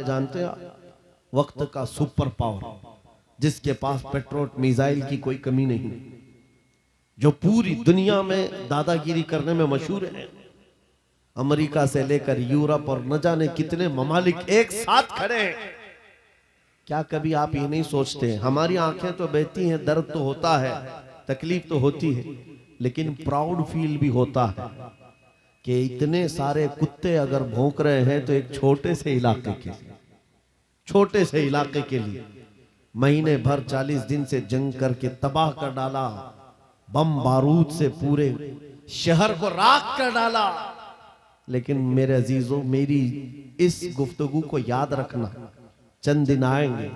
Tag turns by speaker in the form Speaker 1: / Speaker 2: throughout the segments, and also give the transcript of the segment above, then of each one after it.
Speaker 1: जानते हैं आप? वक्त का सुपर पावर, जिसके पास पेट्रोल मिसाइल की कोई कमी नहीं, जो पूरी दुनिया में दादागिरी करने में मशहूर है। अमेरिका से लेकर यूरोप और न जाने कितने ममालिक एक साथ खड़े हैं। क्या कभी आप ये नहीं सोचते, हमारी आंखें तो बहती हैं, दर्द तो होता है, तकलीफ तो होती है, लेकिन प्राउड फील भी होता है कि इतने सारे कुत्ते अगर भौंक रहे हैं तो एक छोटे से इलाके के लिए महीने भर 40 दिन से जंग करके तबाह कर डाला, बम बारूद से पूरे शहर को राख कर डाला। लेकिन मेरे अजीजों, मेरी इस गुफ्तगू को याद रखना, चंद दिन आएंगे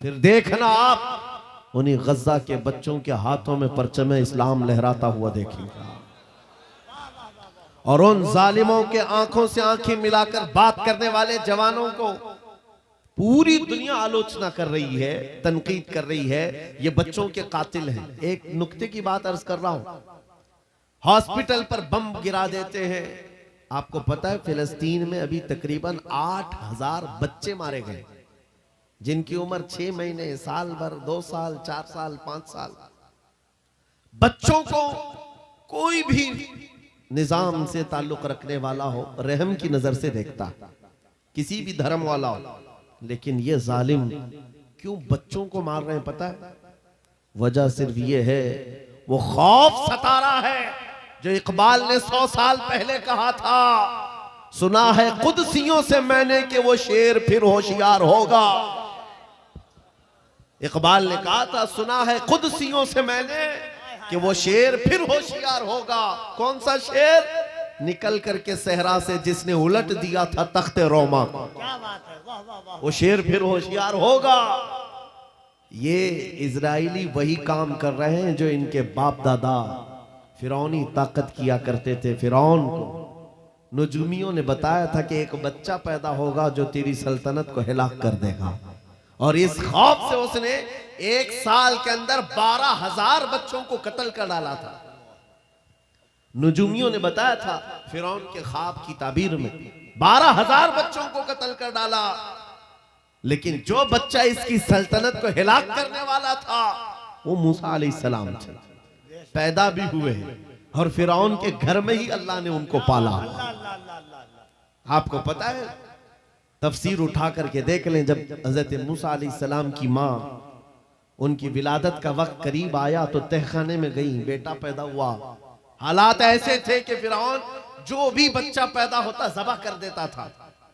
Speaker 1: फिर देखना आप उन्हीं गज्जा के बच्चों के हाथों में परचम इस्लाम लहराता हुआ देखेंगे, और उन जालिमों के आंखों से आंखें मिलाकर बात करने वाले जवानों को पूरी दुनिया आलोचना कर रही है, तनकीद कर रही है, ये बच्चों के कातिल हैं। एक नुक्ते की बात अर्ज कर रहा हूं, हॉस्पिटल पर बम गिरा देते हैं। आपको पता है फिलिस्तीन में अभी तकरीबन 8000 बच्चे मारे गए, जिनकी उम्र 6 महीने, साल भर, 2 साल, 4 साल, 5 साल। बच्चों को कोई भी निजाम से ताल्लुक रखने वाला हो रहम की नजर से देखता, किसी भी धर्म वाला हो, लेकिन ये जालिम क्यों बच्चों को मार रहे हैं पता है? वजह सिर्फ ये है, वो खौफ सता रहा है जो इकबाल ने 100 साल पहले कहा था, सुना है कुदसियों से मैंने कि वो शेर फिर होशियार होगा। इकबाल ने कहा था, सुना है कुदसियों से मैंने कि वो शेर फिर होशियार होगा। कौन सा शेर? निकल करके सहरा से जिसने उलट दिया था तख्ते रोमा को। क्या बात है, वाह वाह वाह। वो शेर फिर होशियार होगा। ये इजराइली वही काम कर रहे हैं जो इनके बाप दादा फिरौनी ताकत किया करते थे। फिरौन को नुजूमियों ने बताया था कि एक बच्चा पैदा होगा जो तेरी सल्तनत को हिलाक कर देगा, और इस खौफ से उसने 1 साल के अंदर 12,000 बच्चों को कत्ल कर डाला था। नुजूमियों ने बताया था फिरौन के ख्वाब की ताबीर में 12,000 बच्चों को कत्ल कर डाला, लेकिन जो बच्चा इसकी सल्तनत को हिलाक करने वाला था वो मूसा अलैहिस्सलाम थे। पैदा भी हुए हैं और फिरौन के घर में ही अल्लाह ने उनको पाला। आपको पता है, तफसीर उठा करके देख लें, जब हजरत मूसा अलैहिस्सलाम की माँ, उनकी विलादत का वक्त करीब आया तो तहखाने में गई, बेटा पैदा हुआ। हालात ऐसे थे कि फिरौन जो भी बच्चा पैदा होता ज़बह कर देता था।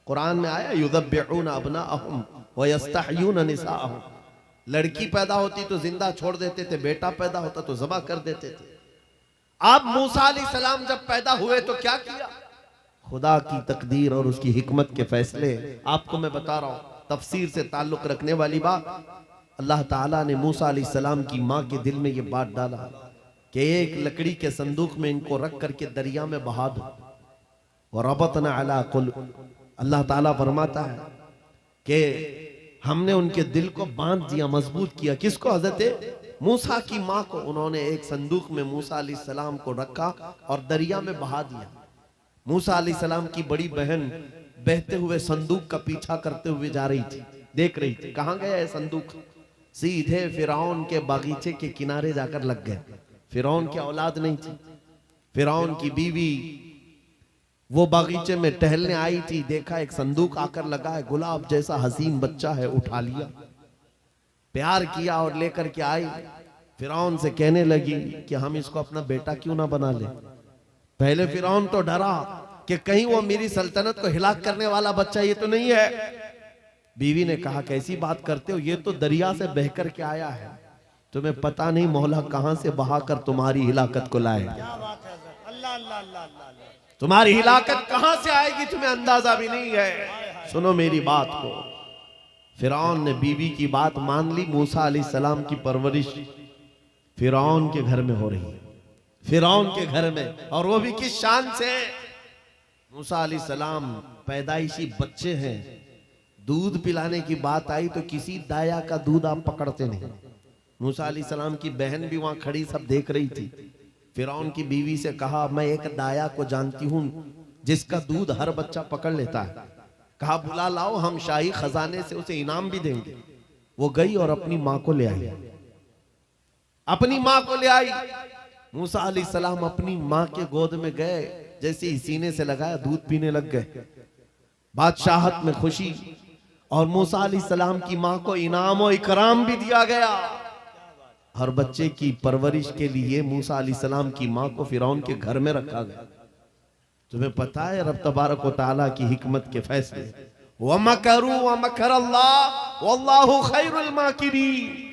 Speaker 1: कुरान में आया, युज़ब्बिहून अब्नाअहुम व यस्तहयून निसाअहुम। लड़की पैदा होती तो जिंदा छोड़ देते थे, बेटा पैदा होता तो ज़बह कर देते थे। अब मूसा अलैहिस्सलाम जब पैदा हुए तो क्या किया? खुदा की तकदीर और उसकी हिकमत के फैसले आपको मैं बता रहा हूं, तफसीर से ताल्लुक रखने वाली बात। अल्लाह ताला ने मूसा अलैहिस्सलाम की माँ के दिल में ये बात डाला कि एक लकड़ी के संदूक में इनको रख करके दरिया में बहा दो। और रबतना अला कुलूब, अल्लाह ताला फरमाता है कि हमने उनके दिल को बांध दिया, मजबूत किया। किसको? हजरत मूसा की माँ को। उन्होंने एक संदूक में मूसा अलैहिस्सलाम को रखा और दरिया में बहा दिया। मूसा अलैहिस्सलाम की बड़ी बहन बहते हुए संदूक का पीछा करते हुए जा रही थी, देख रही थी कहां गया है संदूक। सीधे फिरौन के बागीचे के किनारे जाकर लग गए। फिरौन की औलाद नहीं थी, फिरौन की बीवी वो बागीचे में टहलने आई थी, देखा एक संदूक आकर लगा है, गुलाब जैसा हसीन बच्चा है, उठा लिया, प्यार किया और लेकर के आई। फिरौन से कहने लगी कि हम इसको अपना बेटा क्यों ना बना ले। पहले फिरौन तो डरा कि कहीं वो मेरी सल्तनत को हिलाक करने वाला बच्चा ये तो नहीं है। बीवी ने कहा, कैसी बात करते हो, ये तो दरिया से बहकर के आया है, तुम्हें पता नहीं मौला कहां से बहाकर तुम्हारी हिलाकत को लाए। तुम्हारी हिलाकत कहां से आएगी तुम्हें अंदाजा भी नहीं है। सुनो मेरी बात को। फिरौन ने बीवी की बात मान ली। मूसा अलैहिस्सलाम की परवरिश फिरौन के घर में हो रही है, फिरौन के घर में, और वो भी किस शान से। मूसा अलैहिस्सलाम पैदाइशी बच्चे हैं, दूध पिलाने की बात आई तो किसी दाया का दूध आप पकड़ते नहीं। मूसा अलैहिस्सलाम की बहन भी वहां खड़ी सब देख रही थी। फिरौन की बीवी से कहा, मैं एक दाया को जानती हूं जिसका दूध हर बच्चा पकड़ लेता है। कहा बुला लाओ, हम शाही खजाने से उसे इनाम भी देंगे। वो गई और अपनी माँ को ले आई, अपनी माँ को ले आई। मूसा अलैहिस्सलाम अपनी माँ के गोद में गए, जैसे ही सीने से लगाया दूध पीने लग गए। बादशाहत में खुशी, और मूसा अलैहिस्सलाम की माँ को इनाम और इकराम भी दिया गया। हर बच्चे की परवरिश के लिए मूसा अलैहिस्सलाम की माँ को फिरौन के घर में रखा गया। तुम्हें पता है रब तबारक व तआला की हिकमत के फैसले, वमकरू वमकरल्लाह वल्लाहु खैरुल माकिरीन।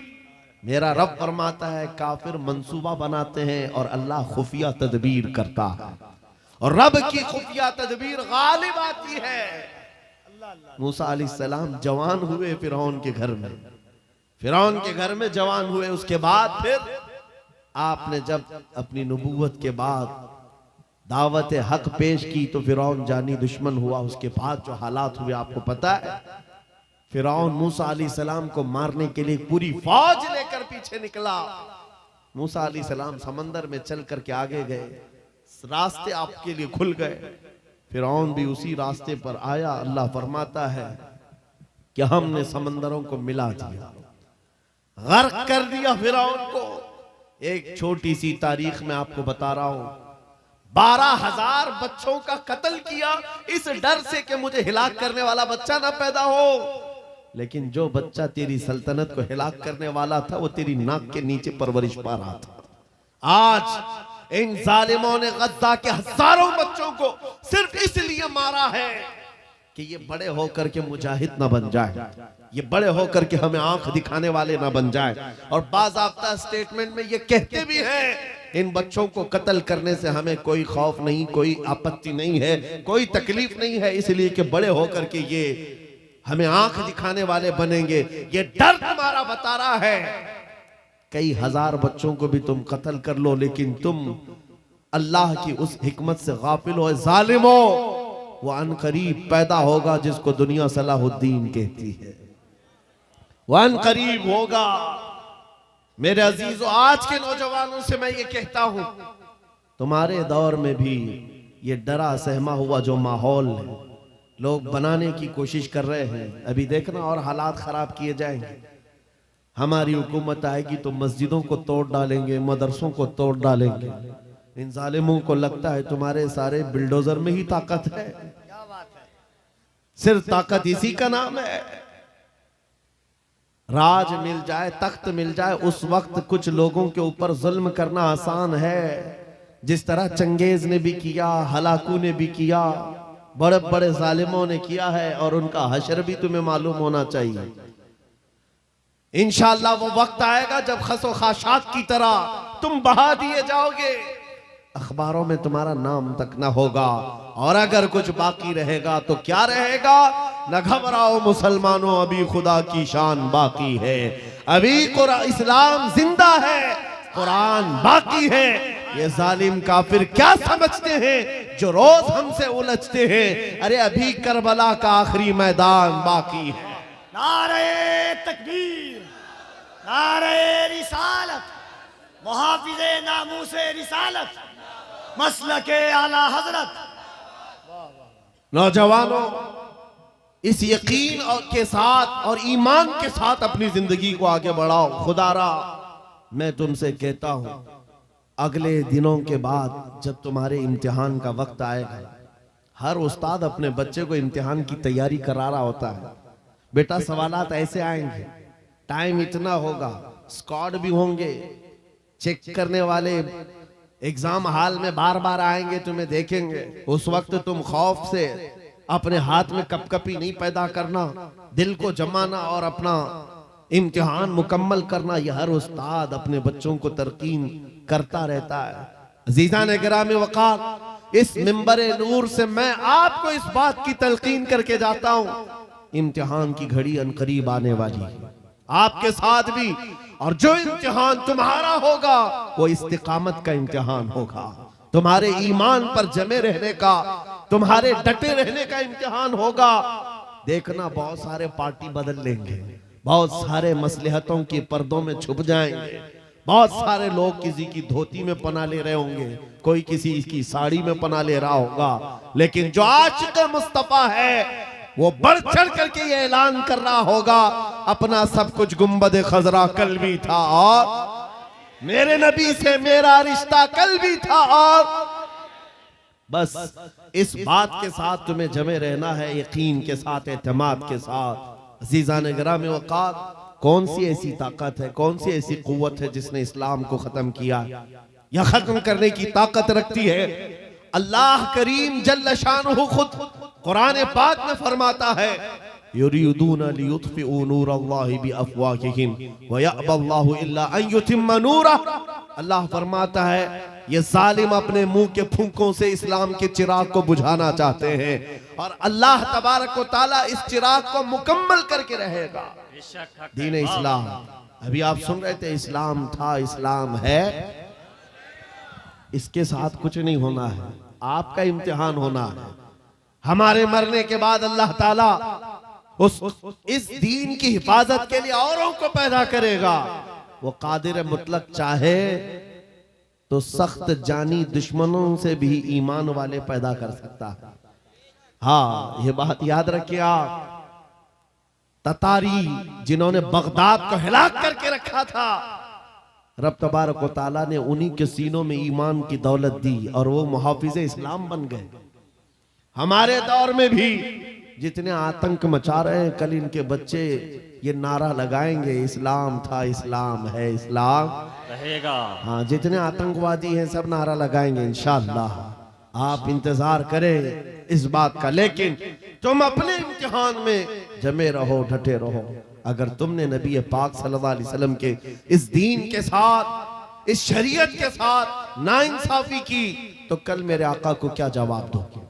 Speaker 1: मेरा रब फरमाता है काफिर मंसूबा बनाते हैं और अल्लाह खुफिया तदबीर करता है, और रब की खुफिया तदबीर गालिब आती है। मूसा अलैहिस्सलाम जवान हुए फिरौन के घर में, फिरौन के घर में जवान हुए। उसके बाद फिर आपने जब अपनी नबूवत के बाद दावत हक पेश की तो फिरौन जानी दुश्मन हुआ। उसके बाद जो हालात हुए आपको पता है। फिरौन मूसा अलैहिस्सलाम को मारने के लिए पूरी फौज लेकर पीछे निकला। मूसा अलैहिस्सलाम समंदर में चल करके आगे गए, रास्ते आपके लिए खुल गए। फिरौन भी उसी रास्ते पर आया। अल्लाह फरमाता है कि हमने समंदरों को मिला दिया, गर्क कर दिया फिरौन को। एक छोटी सी तारीख में आपको बता रहा हूं, 12,000 बच्चों का कत्ल किया इस डर से कि मुझे हिलाक करने वाला बच्चा ना पैदा हो। लेकिन जो बच्चा तेरी सल्तनत को हिलाक करने वाला था वो तेरी नाक के नीचे परवरिश पा रहा था। आज इन जालिमों ने गद्दा के हजारों बच्चों को सिर्फ इसलिए मारा है कि ये बड़े होकर के मुजाहिद ना बन जाए, ये बड़े होकर के हमें आंख दिखाने वाले ना बन जाए। और बाज़ाब्ता स्टेटमेंट में ये कहते भी हैं इन बच्चों को कत्ल करने से हमें कोई खौफ नहीं, कोई आपत्ति नहीं है, कोई तकलीफ नहीं है, इसलिए कि बड़े होकर के ये हमें आंख दिखाने वाले बनेंगे। ये डर तुम्हारा बता रहा है। कई हजार बच्चों को भी तुम कत्ल कर लो, लेकिन तुम अल्लाह की उस हिकमत से गाफिल हो। जालिमो, वो अनकरीब पैदा होगा जिसको दुनिया सलाहुद्दीन कहती है, वो अनकरीब होगा। मेरे अजीजों, आज के नौजवानों से मैं ये कहता हूं, तुम्हारे दौर में भी ये डरा सहमा हुआ जो माहौल है लोग बनाने की कोशिश कर रहे हैं, अभी देखना और हालात खराब किए जाएंगे। हमारी हुकूमत आएगी तो मस्जिदों को तोड़ डालेंगे, मदरसों को तोड़ डालेंगे। इन जालिमों को लगता है तुम्हारे सारे बिल्डोजर में ही ताकत है। सिर्फ ताकत इसी का नाम है। राज मिल जाए, तख्त मिल जाए, उस वक्त कुछ लोगों के ऊपर जुल्म करना आसान है। जिस तरह चंगेज ने भी किया, हलाकू ने भी किया, बड़े बड़े जालिमों ने किया है, और उनका हशर भी तुम्हें मालूम होना चाहिए। इंशाअल्लाह वो वक्त आएगा जब खसो खाशात की तरह तुम बहा दिए जाओगे, अखबारों में तुम्हारा नाम तक ना होगा। और अगर कुछ बाकी रहेगा तो क्या रहेगा? न घबराओ मुसलमानों, अभी खुदा की शान बाकी है, अभी इस्लाम जिंदा है, कुरान बाकी है। ये जालिम काफिर क्या समझते हैं जो रोज हमसे उलझते हैं? अरे अभी करबला का आखिरी मैदान बाकी है।
Speaker 2: नारे तकबीर, नारे रिसालत, मुहाफिज़े नामूसे रिसालत, मसलके आला हजरत।
Speaker 1: नौजवानों, इस यकीन के साथ और ईमान के साथ अपनी जिंदगी को आगे बढ़ाओ। खुदारा मैं तुमसे कहता हूं, अगले दिनों के बाद जब तुम्हारे इम्तिहान का वक्त आएगा, हर उस्ताद अपने बच्चे को इम्तिहान की तैयारी करा रहा होता है। बेटा सवालात ऐसे आएंगे, टाइम इतना होगा, स्क्वाड भी होंगे, चेक करने वाले एग्जाम हॉल में बार बार आएंगे, तुम्हें देखेंगे। उस वक्त तुम खौफ से अपने हाथ में कपकपी नहीं पैदा करना, दिल को जमाना और अपना इम्तिहान मुकम्मल करना। यह हर उस्ताद अपने बच्चों को तरकीन करता रहता है। अज़ीज़ान गिरामी वक़ार, इस मिंबर नूर से मैं आपको इस बात की तलकीन करके जाता हूं, इम्तिहान की घड़ी अनकरीब आने वाली है आपके साथ भी। और जो इम्तिहान तुम्हारा होगा वो इस्तिकामत का इम्तिहान होगा, तुम्हारे ईमान पर जमे रहने का, तुम्हारे डटे रहने का इम्तिहान होगा। देखना बहुत सारे पार्टी बदल लेंगे, बहुत सारे मसलहतों के पर्दों में छुप जाएंगे, बहुत सारे लोग किसी की धोती में पना ले रहे होंगे, कोई किसी की साड़ी में पना ले रहा होगा। लेकिन जो आशिक़ मुस्तफा है वो बढ़ चढ़ करके ये ऐलान कर रहा होगा अपना सब कुछ गुंबद खजरा कल भी था और मेरे नबी से मेरा रिश्ता कल भी था और बस इस बात के साथ तुम्हें जमे रहना है, यकीन के साथ, एतमाद के साथ। अज़ीज़ान गिराम वक़ात, कौन सी ऐसी ताकत है, कौन सी ऐसी कुव्वत है जिसने इस्लाम को खत्म किया या खत्म करने की ताकत रखती है? अल्लाह करीम जल्ल शानुहु खुद कुरान पाक में फरमाता है, युरीदूना लियुत्फिउ नूरल्लाहि बिअफ़वाहिहिम व यअबल्लाहु इल्ला अन युतिम्मा नूरह। अल्लाह फरमाता है ये जालिम अपने मुंह के फूंकों से इस्लाम के चिराग को बुझाना चाहते हैं और अल्लाह तबारक व तआला इस चिराग को मुकम्मल करके रहेगा। दीन इस्लाम, अभी आप सुन रहे थे, इस्लाम था, इस्लाम है, इसके साथ कुछ नहीं होना है, आपका इम्तिहान होना है। हमारे मरने के बाद अल्लाह ताला इस दीन की हिफाजत के लिए औरों को पैदा करेगा। वो कादिर मुतलक चाहे तो सख्त जानी दुश्मनों से भी ईमान वाले पैदा कर सकता है। हाँ, ये बात याद रखिए आप। ततारी जिन्होंने बगदाद को हिलाक करके रखा था, रब तबारक व तआला ने उन्हीं के सीनों में ईमान की दौलत दी और वो मुहाफिज़े इस्लाम बन गए। हमारे दौर में भी जितने आतंक मचा रहे हैं, कल इनके बच्चे ये नारा लगाएंगे, इस्लाम था, इस्लाम है, इस्लाम रहेगा। हाँ, जितने आतंकवादी हैं सब नारा लगाएंगे इंशाअल्लाह। आप इंतजार करें इस बात का, लेकिन तुम अपने इम्तिहान में जमे रहो, डटे रहो। अगर तुमने नबी पाक सल्लल्लाहु अलैहि वसल्लम के इस दीन के साथ, इस शरीयत के साथ नाइंसाफी की तो कल मेरे आका को क्या जवाब दोगे?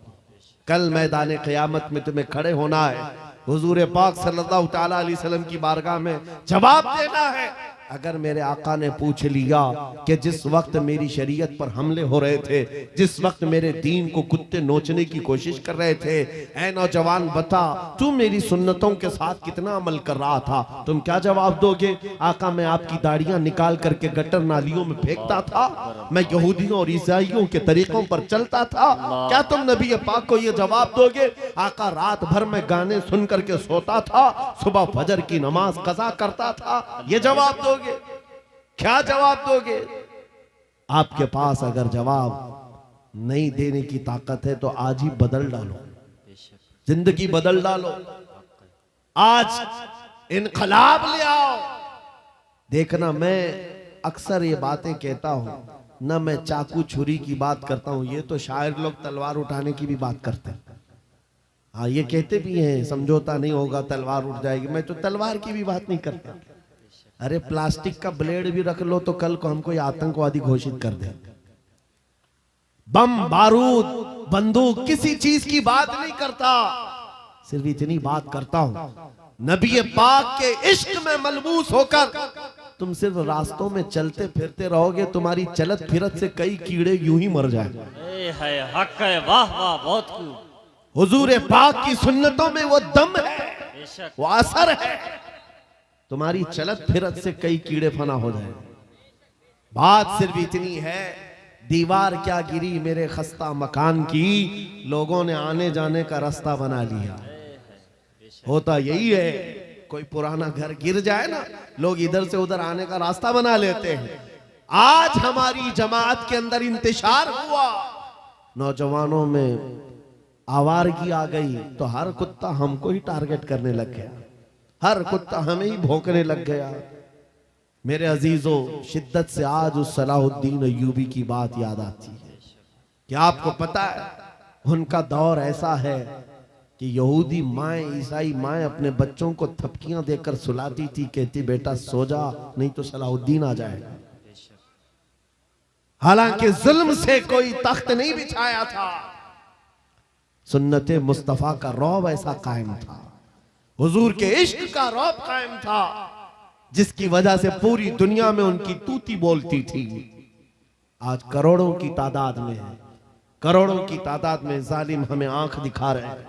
Speaker 1: कल मैदान क़यामत में तुम्हें खड़े होना है, हुजूर पाक सल्लल्लाहु तआला अलैहि वसल्लम की बारगाह में जवाब देना है। अगर मेरे आका ने पूछ लिया कि जिस वक्त मेरी शरीयत पर हमले हो रहे थे, जिस वक्त मेरे दीन को कुत्ते नोचने की कोशिश कर रहे थे, ऐ नौजवान बता तू मेरी सुन्नतों के साथ कितना अमल कर रहा था? तुम क्या जवाब दोगे? आका, मैं आपकी दाढ़ियां निकाल करके गटर नालियों में फेंकता था, मैं यहूदियों और ईसाइयों के तरीकों पर चलता था। क्या तुम नबी पाक को यह जवाब दोगे? आका, रात भर में गाने सुन करके सोता था, सुबह फजर की नमाज कज़ा करता था, ये जवाब दोगे? क्या जवाब दोगे? आपके पास अगर जवाब नहीं देने की ताकत है तो आज ही बदल डालो, जिंदगी बदल डालो, आज इनकलाब ले आओ। देखना, मैं अक्सर ये बातें कहता हूं ना, मैं चाकू छुरी की बात करता हूं, ये तो शायर लोग तलवार उठाने की भी बात करते हैं। हाँ, ये कहते भी हैं समझौता नहीं होगा, तलवार उठ जाएगी। मैं तो तलवार की भी बात नहीं करता। अरे प्लास्टिक का ब्लेड भी रख लो तो कल को हमको ये आतंकवादी घोषित कर दे। बम, बारूद, बंदूक, किसी चीज की बात नहीं करता, सिर्फ इतनी बात करता हूं, नबी पाक के इश्क में मलबूस होकर तुम सिर्फ रास्तों में चलते फिरते रहोगे, तुम्हारी चलत फिरत से कई कीड़े यूं ही मर जाएंगे।
Speaker 2: हक है, वाह वाह, बहुत खूब।
Speaker 1: हुजूर पाक की सुन्नतों में वो दम है, वो असर है, तुम्हारी चलत फिरत से कई कीड़े फना हो जाए। बात सिर्फ इतनी है, दीवार क्या गिरी मेरे खस्ता मकान की, लोगों ने आने जाने का रास्ता बना लिया। होता यही है, कोई पुराना घर गिर जाए ना, लोग इधर से उधर आने का रास्ता बना लेते हैं। आज हमारी जमात के अंदर इंतशार हुआ, नौजवानों में आवारगी आ गई तो हर कुत्ता हमको ही टारगेट करने लग गया, हर कुत्ता हमें ही भौंकने लग गया। मेरे अजीजों, शिद्दत से आज उस सलाहुद्दीन अय्यूबी की बात याद आती है। क्या आपको पता है, उनका दौर ऐसा है कि यहूदी माएँ, ईसाई माएँ अपने बच्चों को थपकियां देकर सुलाती थी, कहती बेटा सो जा नहीं तो सलाहुद्दीन आ जाएगा। हालांकि जुल्म से कोई तख्त नहीं बिछाया था, सुन्नते मुस्तफा का रौब ऐसा कायम था, हुजूर के इश्क का रौब कायम था, जिसकी वजह से पूरी दुनिया में उनकी तूती बोलती थी। आज करोड़ों की तादाद में है, करोड़ों की तादाद में जालिम हमें आंख दिखा रहे हैं।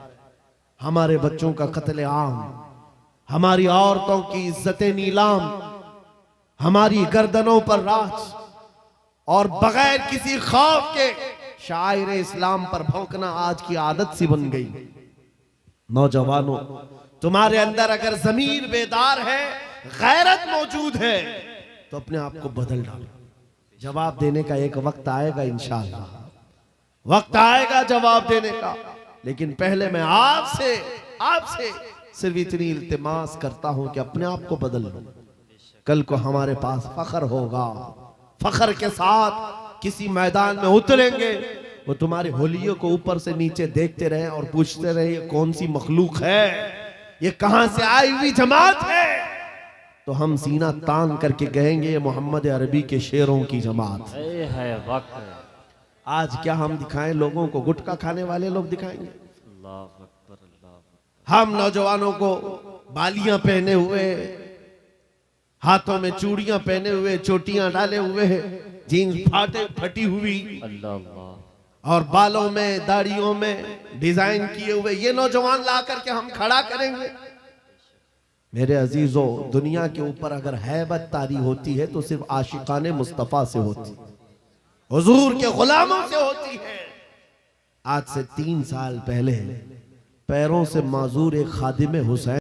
Speaker 1: हमारे बच्चों का कत्ले आम, हमारी औरतों की इज्जतें नीलाम, हमारी गर्दनों पर राज, और बगैर किसी खौफ के शायर इस्लाम पर भौंकना आज की आदत सी बन गई। नौजवानों, तुम्हारे अंदर अगर ज़मीर बेदार है, गैरत मौजूद है, तो अपने आप को बदल डालो। जवाब देने का एक वक्त आएगा, इंशाअल्लाह वक्त आएगा जवाब देने का। लेकिन पहले मैं आपसे सिर्फ इतनी इल्तिमास करता हूं कि अपने आप को बदल लो। कल को हमारे पास फख्र होगा, फख्र के साथ किसी मैदान में उतरेंगे, वो तुम्हारी होलियों को ऊपर से नीचे देखते रहे और पूछते रहे ये कौन सी मखलूक है, ये कहां से आई हुई जमात है, तो हम सीना तान करके कहेंगे ये मोहम्मद अरबी के शेरों की जमात
Speaker 2: है वक्त।
Speaker 1: आज क्या हम दिखाएं लोगों को? गुटखा खाने वाले लोग दिखाएंगे।
Speaker 2: अल्लाह अकबर, अल्लाह अकबर।
Speaker 1: हम नौजवानों को बालियां पहने हुए, हाथों में चूड़ियां पहने हुए, चोटियां डाले हुए, जीन्स फटी हुई,
Speaker 2: अल्लाह अल्लाह,
Speaker 1: और बालों में दाढ़ियों में डिजाइन किए हुए ये नौजवान ला करके हम खड़ा करेंगे। मेरे अजीजों, दुनिया के ऊपर अगर हैबत तारी होती है तो सिर्फ आशिकाने मुस्तफा से होती, हुजूर के गुलामों से होती है। आज से 3 साल पहले पैरों से माजूर एक खादिम हुसैन